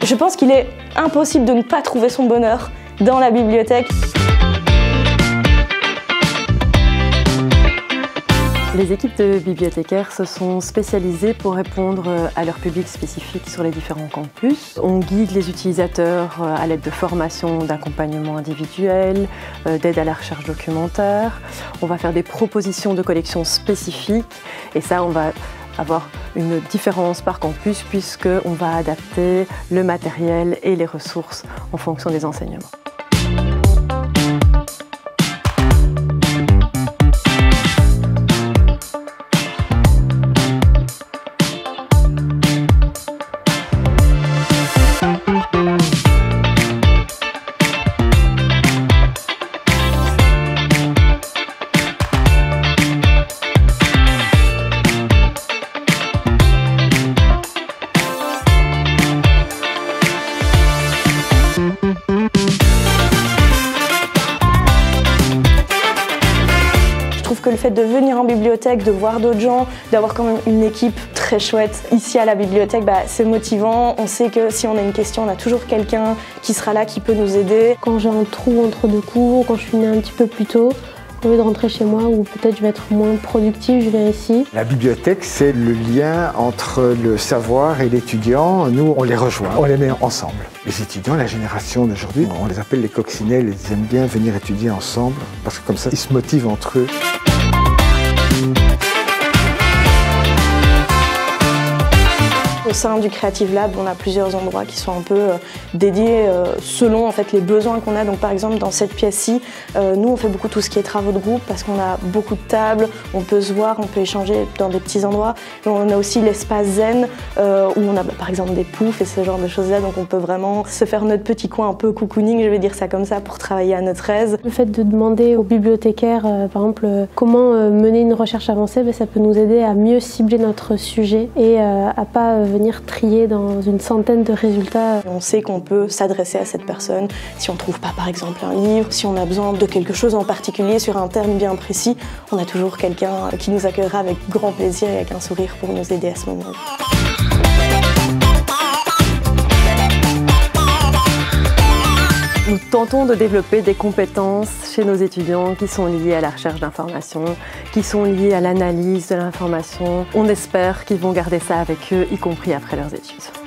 Je pense qu'il est impossible de ne pas trouver son bonheur dans la bibliothèque. Les équipes de bibliothécaires se sont spécialisées pour répondre à leur public spécifique sur les différents campus. On guide les utilisateurs à l'aide de formations d'accompagnement individuel, d'aide à la recherche documentaire. On va faire des propositions de collections spécifiques et ça, on va avoir une différence par campus puisqu'on va adapter le matériel et les ressources en fonction des enseignements. Je trouve que le fait de venir en bibliothèque, de voir d'autres gens, d'avoir quand même une équipe très chouette ici à la bibliothèque, c'est motivant. On sait que si on a une question, on a toujours quelqu'un qui sera là, qui peut nous aider. Quand j'ai un trou entre deux cours, quand je suis née un petit peu plus tôt, au lieu de rentrer chez moi ou peut-être je vais être moins productive, je viens ici. La bibliothèque, c'est le lien entre le savoir et l'étudiant. Nous, on les rejoint, on les met ensemble. Les étudiants, la génération d'aujourd'hui, on les appelle les coccinelles, ils aiment bien venir étudier ensemble parce que comme ça, ils se motivent entre eux. Au sein du Creative Lab, on a plusieurs endroits qui sont un peu dédiés selon en fait, les besoins qu'on a. Donc, par exemple, dans cette pièce-ci, nous, on fait beaucoup tout ce qui est travaux de groupe parce qu'on a beaucoup de tables, on peut se voir, on peut échanger dans des petits endroits. Et on a aussi l'espace zen où on a par exemple des poufs et ce genre de choses-là. Donc, on peut vraiment se faire notre petit coin un peu cocooning, je vais dire ça comme ça, pour travailler à notre aise. Le fait de demander aux bibliothécaires, par exemple, comment mener une recherche avancée, ça peut nous aider à mieux cibler notre sujet et à pas venir trier dans une centaine de résultats. On sait qu'on peut s'adresser à cette personne si on ne trouve pas par exemple un livre, si on a besoin de quelque chose en particulier sur un terme bien précis, on a toujours quelqu'un qui nous accueillera avec grand plaisir et avec un sourire pour nous aider à ce moment-là. Nous tentons de développer des compétences chez nos étudiants qui sont liées à la recherche d'informations, qui sont liées à l'analyse de l'information. On espère qu'ils vont garder ça avec eux, y compris après leurs études.